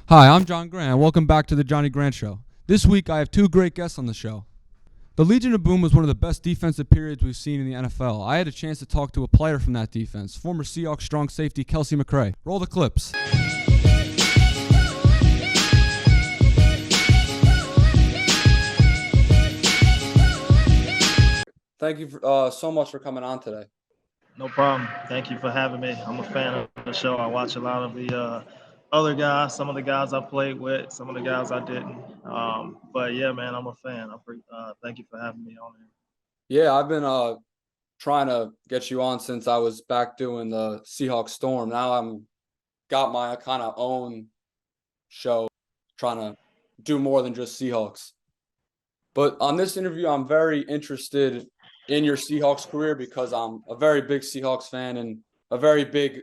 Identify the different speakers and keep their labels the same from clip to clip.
Speaker 1: Hi, I'm John Grant. Welcome back to the Johnny Grant Show. This week, I have two great guests on the show. The Legion of Boom was one of the best defensive periods we've seen in the NFL. I had a chance to talk to a player from that defense, former Seahawks strong safety Kelsey McRae. Roll the clips. Thank you so much for coming on today.
Speaker 2: No problem. Thank you for having me. I'm a fan of the show. I watch a lot of the other guys, some of the guys I played with, some of the guys I didn't. But yeah, man, I'm a fan. Thank you for having me on here.
Speaker 1: Yeah, I've been trying to get you on since I was back doing the Seahawks Storm. Now I'm got my kind of own show, trying to do more than just Seahawks. But on this interview, I'm very interested in your Seahawks career because I'm a very big Seahawks fan and a very big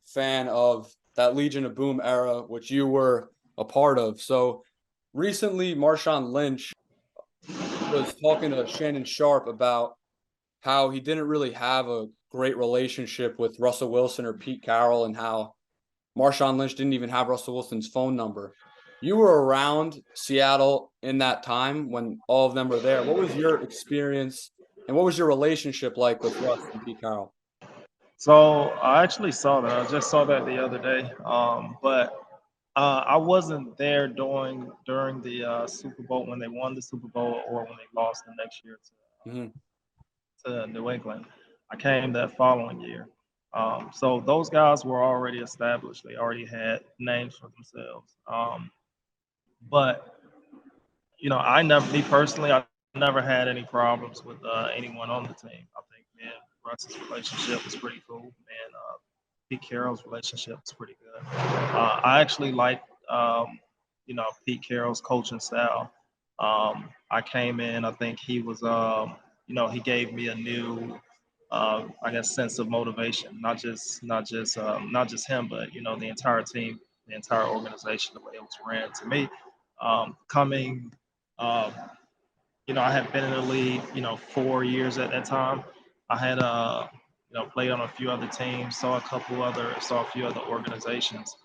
Speaker 1: fan of that Legion of Boom era, which you were a part of. So recently, Marshawn Lynch was talking to Shannon Sharpe about how he didn't really have a great relationship with Russell Wilson or Pete Carroll, and how Marshawn Lynch didn't even have Russell Wilson's phone number. You were around Seattle in that time when all of them were there. What was your experience and what was your relationship like with Russ and Pete Carroll?
Speaker 2: So I actually saw that. I just saw that the other day. But I wasn't there during the Super Bowl when they won the Super Bowl or when they lost the next year
Speaker 1: Mhm.
Speaker 2: to New England. I came that following year. So those guys were already established. They already had names for themselves. But me personally, I never had any problems with anyone on the team. I think me and Russ's relationship was pretty cool, and Pete Carroll's relationship was pretty good. I actually liked, Pete Carroll's coaching style. I came in. I think he was, he gave me a new, I guess, sense of motivation. Not just him, but the entire team, the entire organization, the way it was ran. To me, coming um, I had been in the league, 4 years at that time. I had, played on a few other teams, saw a few other organizations.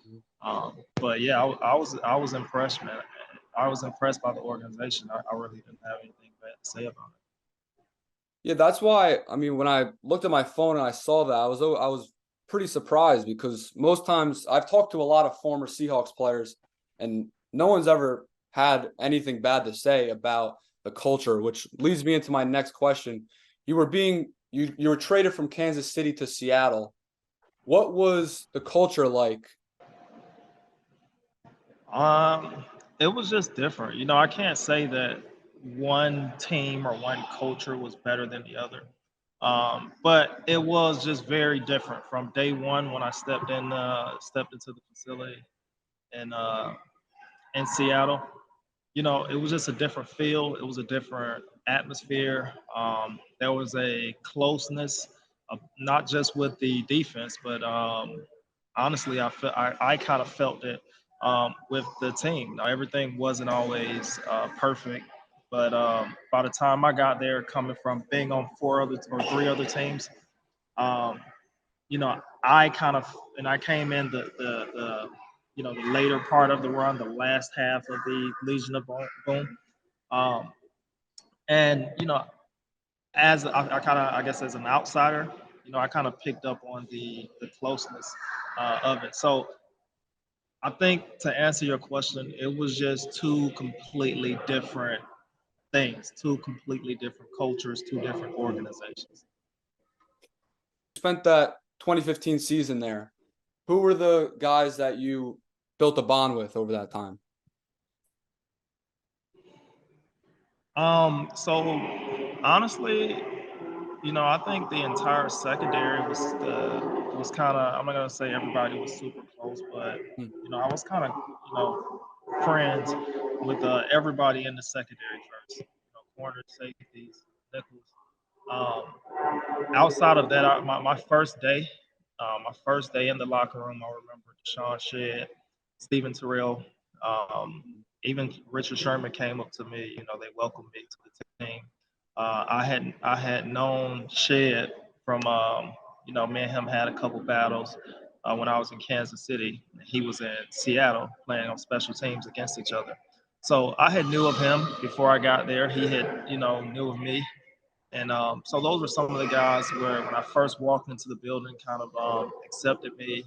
Speaker 2: But yeah, I was impressed, man. I was impressed by the organization. I really didn't have anything bad to say about it.
Speaker 1: Yeah, that's why. I mean, when I looked at my phone and I saw that, I was pretty surprised because most times I've talked to a lot of former Seahawks players, and no one's ever had anything bad to say about the culture, which leads me into my next question. You were traded from Kansas City to Seattle. What was the culture like?
Speaker 2: Um, it was just different. I can't say that one team or one culture was better than the other. But it was just very different from day one when I stepped into the facility in in Seattle. It was just a different feel. It was a different atmosphere. There was a closeness, not just with the defense, but honestly, I kind of felt it with the team. Now, everything wasn't always perfect, but by the time I got there, coming from being on four other or three other teams, um, I came in the later part of the run, the last half of the Legion of Boom. Um, and as I kind of, I guess, as an outsider, I kind of picked up on the closeness of it. So I think to answer your question, it was just two completely different things, two completely different cultures, two different organizations.
Speaker 1: Spent that 2015 season there. Who were the guys that you built a bond with over that time?
Speaker 2: So honestly, I think the entire secondary was kind of. I'm not gonna say everybody was super close, but
Speaker 1: Hmm.
Speaker 2: I was kind of friends with everybody in the secondary first. Corners, safeties, nickels. Outside of that, my first day in the locker room, I remember Deshaun Shedd, Stephen Terrell, even Richard Sherman came up to me. They welcomed me to the team. I had known Shed from me and him had a couple battles. when I was in Kansas City. He was in Seattle playing on special teams against each other. So I had knew of him before I got there. He had, knew of me. And so those were some of the guys where when I first walked into the building, kind of accepted me,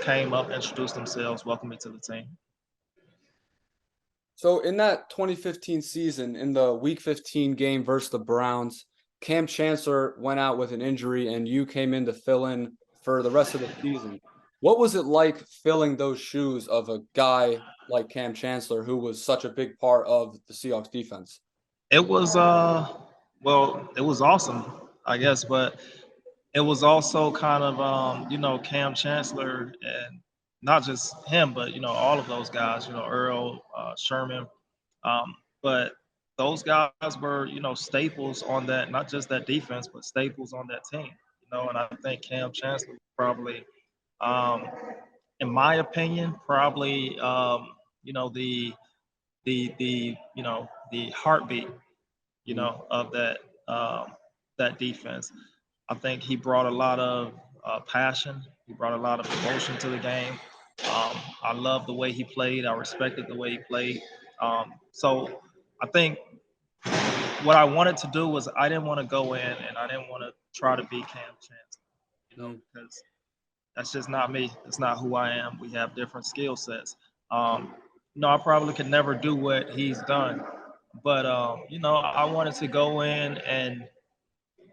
Speaker 2: came up, introduced themselves, welcomed me to the team.
Speaker 1: So in that 2015 season, in the Week 15 game versus the Browns, Cam Chancellor went out with an injury, and you came in to fill in for the rest of the season. What was it like filling those shoes of a guy like Cam Chancellor, who was such a big part of the Seahawks defense?
Speaker 2: It was it was awesome, I guess, but it was also kind of Cam Chancellor, and not just him, but all of those guys, Earl, Sherman, but those guys were staples on that, not just that defense, but staples on that team. And I think Cam Chancellor probably, in my opinion, probably the heartbeat of that defense. I think he brought a lot of passion. He brought a lot of emotion to the game. I loved the way he played. I respected the way he played. So I think what I wanted to do was I didn't want to go in and I didn't want to try to be Cam Chancellor, because that's just not me. It's not who I am. We have different skill sets. I probably could never do what he's done, but I wanted to go in and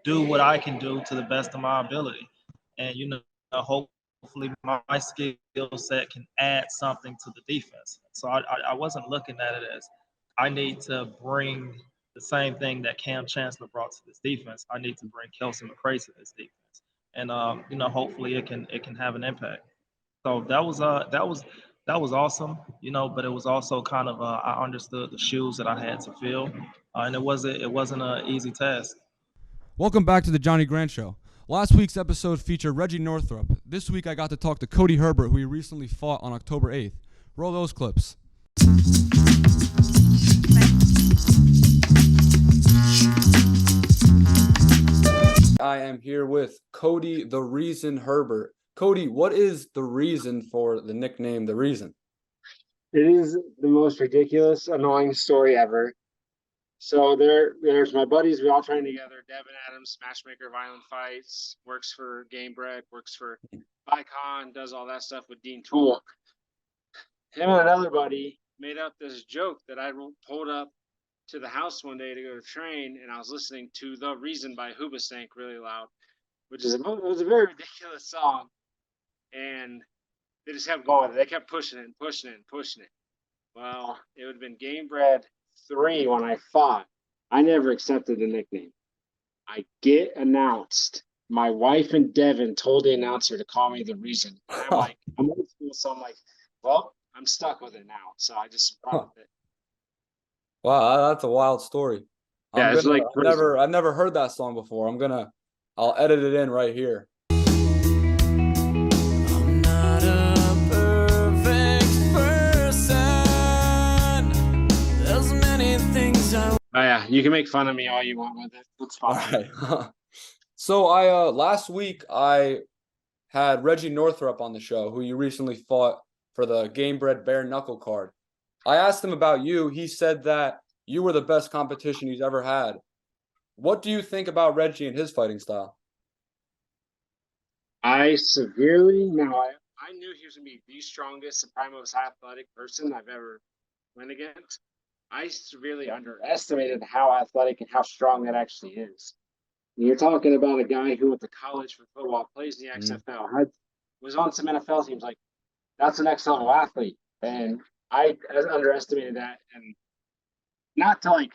Speaker 2: do what I can do to the best of my ability, and hopefully my skill set can add something to the defense. So I wasn't looking at it as I need to bring the same thing that Cam Chancellor brought to this defense. I need to bring Kelsey McCray to this defense, and hopefully it can have an impact. So that was awesome, but it was also kind of I understood the shoes that I had to fill, and it wasn't an easy task.
Speaker 3: Welcome back to the Johnny Grant Show. Last week's episode featured Reggie Northrup. This week I got to talk to Cody Herbert, who he recently fought on October 8th. Roll those clips.
Speaker 1: I am here with Cody The Reason Herbert. Cody, what is the reason for the nickname The Reason?
Speaker 4: It is the most ridiculous, annoying story ever. So there's my buddies. We all train together. Devin Adams, Matchmaker, Violent Fights, works for Gamebred, works for Vicon, does all that stuff with Dean Toole. Him and another buddy made up this joke that I pulled up to the house one day to go to train, and I was listening to The Reason by Hoobastank really loud, it was a very ridiculous song, and they just kept going. They kept pushing it and pushing it and pushing it. Well, it would have been Gamebred 3 when I fought. I never accepted the nickname. I get announced. My wife and Devin told the announcer to call me The Reason. And I'm old school, so I'm like, well, I'm stuck with it now. So I just brought it.
Speaker 1: Wow, that's a wild story.
Speaker 4: Yeah,
Speaker 1: I've never heard that song before. I'll edit it in right here.
Speaker 5: I'm not a perfect person. There's many things
Speaker 4: Oh yeah, you can make fun of me all you want with it. It's fine.
Speaker 1: All right. So last week I had Reggie Northrup on the show, who you recently fought for the Gamebred Bare Knuckle card. I asked him about you. He said that you were the best competition he's ever had. What do you think about Reggie and his fighting style?
Speaker 4: I knew he was going to be the strongest and probably most athletic person I've ever went against. I severely underestimated how athletic and how strong that actually is. You're talking about a guy who went to college for football, plays in the XFL, was on some NFL teams. Like, that's an next level athlete. And I underestimated that, and not to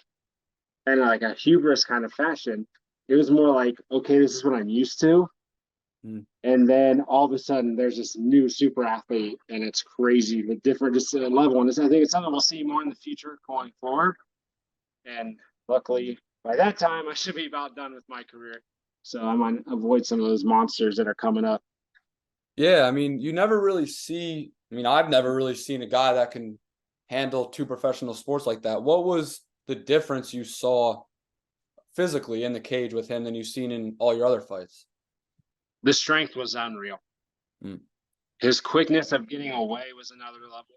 Speaker 4: in a hubris kind of fashion. It was more like, okay, this is what I'm used to. And then all of a sudden there's this new super athlete, and it's crazy, the different just level. And I think it's something we'll see more in the future going forward. And luckily by that time I should be about done with my career. So I'm going to avoid some of those monsters that are coming up.
Speaker 1: Yeah, I mean, I've never really seen a guy that can handle two professional sports like that. What was the difference you saw physically in the cage with him than you've seen in all your other fights?
Speaker 4: the strength was unreal.
Speaker 1: Mm.
Speaker 4: His quickness of getting away was another level.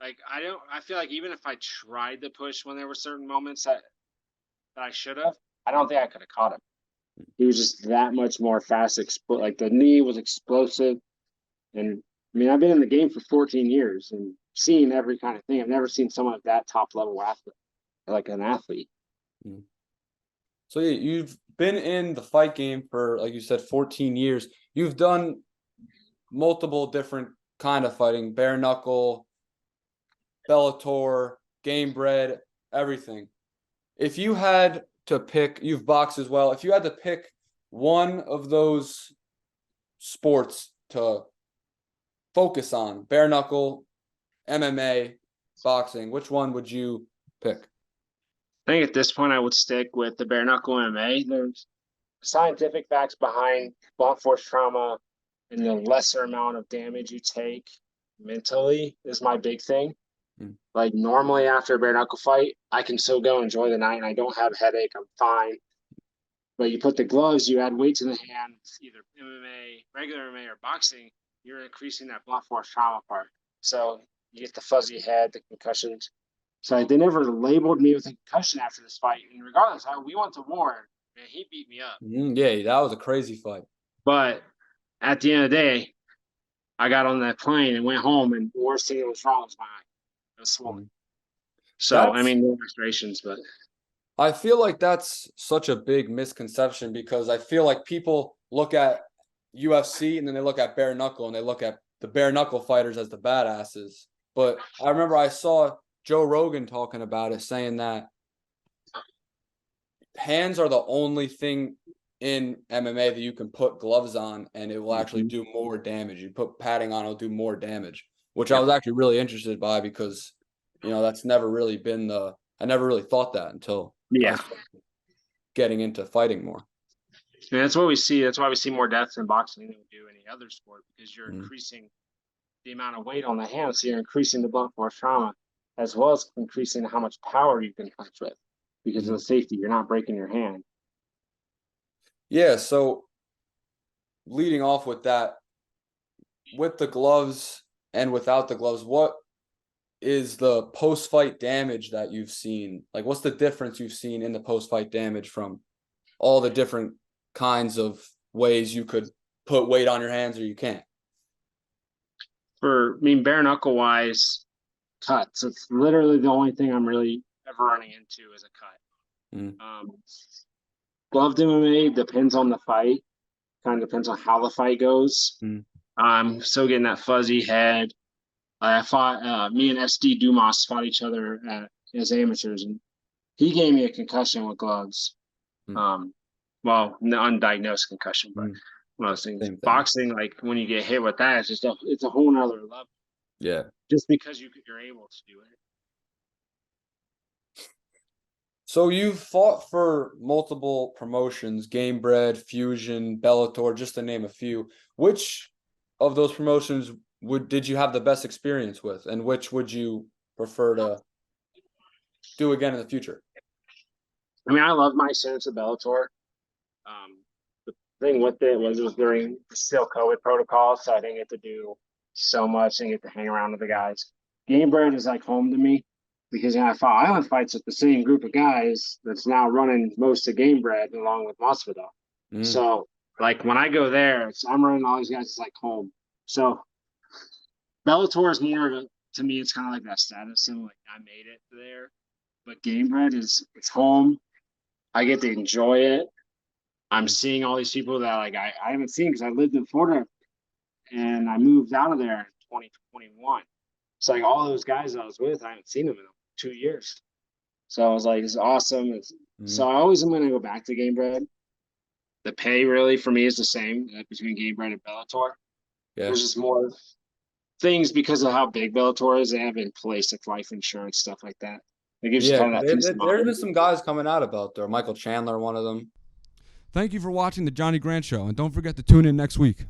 Speaker 4: Like I feel like even if I tried to push when there were certain moments that I should have, I don't think I could have caught him. He was just that much more fast. Like the knee was explosive. And I mean, I've been in the game for 14 years and seen every kind of thing. I've never seen someone at that top level athlete, like an athlete.
Speaker 1: So yeah, you've been in the fight game for, like you said, 14 years. You've done multiple different kind of fighting, bare knuckle, Bellator, game bred, everything. If you had to pick, you've boxed as well. If you had to pick one of those sports to focus on, bare knuckle, MMA, boxing, which one would you pick?
Speaker 4: I think at this point I would stick with the bare knuckle MMA. There's scientific facts behind blunt force trauma and the lesser amount of damage you take mentally is my big thing. Like normally after a bare knuckle fight, I can still go enjoy the night and I don't have a headache. I'm fine. But you put the gloves, you add weight to the hand, either MMA, regular MMA, or boxing, you're increasing that blunt force trauma part. So you get the fuzzy head, the concussions. So they never labeled me with a concussion after this fight. And regardless, we went to war. Man, he beat me up.
Speaker 1: Yeah, that was a crazy fight.
Speaker 4: But at the end of the day, I got on that plane and went home, and the worst thing that was wrong was my eye. It was swollen. So, I mean, no frustrations, but
Speaker 1: I feel like that's such a big misconception because I feel like people look at UFC and then they look at bare knuckle and they look at the bare knuckle fighters as the badasses. But I remember I saw Joe Rogan talking about it, saying that hands are the only thing in MMA that you can put gloves on and it will actually do more damage. You put padding on, it'll do more damage, which I was actually really interested by because, you know, that's never really been I never really thought that until I started getting into fighting more.
Speaker 4: And that's what we see. That's why we see more deaths in boxing than we do any other sport, because you're increasing the amount of weight on the hand. So you're increasing the blunt force trauma as well as increasing how much power you can punch with because of the safety. You're not breaking your hand.
Speaker 1: Yeah. So leading off with that, with the gloves and without the gloves, what is the post-fight damage that you've seen? Like, what's the difference you've seen in the post-fight damage from all the different kinds of ways you could put weight on your hands or you can't?
Speaker 4: Bare knuckle wise, cuts. It's literally the only thing I'm really ever running into is a cut. Gloved MMA depends on the fight. Kind of depends on how the fight goes. I'm still getting that fuzzy head. I fought me and SD Dumas fought each other as amateurs, and he gave me a concussion with gloves. Well, the undiagnosed concussion, but one of those things. Boxing, like when you get hit with that, it's a whole nother level.
Speaker 1: Yeah.
Speaker 4: Just because you're able to do it.
Speaker 1: So you've fought for multiple promotions, Game Bred, Fusion, Bellator, just to name a few. Which of those promotions did you have the best experience with, and which would you prefer to do again in the future?
Speaker 4: I mean, I love my experience at Bellator. The thing with it was during still COVID protocol, so I didn't get to do so much and get to hang around with the guys. Game Bred is like home to me because I fought Island Fights with the same group of guys that's now running most of Game Bred along with Masvidal. So, like, when I go there, I'm running all these guys. It's like home. So Bellator is more of a, to me, it's kind of like that status symbol, like I made it there. But Game Bred it's home. I get to enjoy it. I'm seeing all these people that like I haven't seen because I lived in Florida and I moved out of there in 2021. So like all those guys I was with, I haven't seen them in 2 years. So I was like, it's awesome. So I always am going to go back to Game Bred. The pay really for me is the same between Game Bred and Bellator.
Speaker 1: Yeah.
Speaker 4: There's just more things because of how big Bellator is. They have in place like life insurance, stuff like that. It gives you kind of that peace of mind.
Speaker 1: There's been some guys coming out of Bellator. Michael Chandler, one of them.
Speaker 3: Thank you for watching the Johnny Grant Show, and don't forget to tune in next week.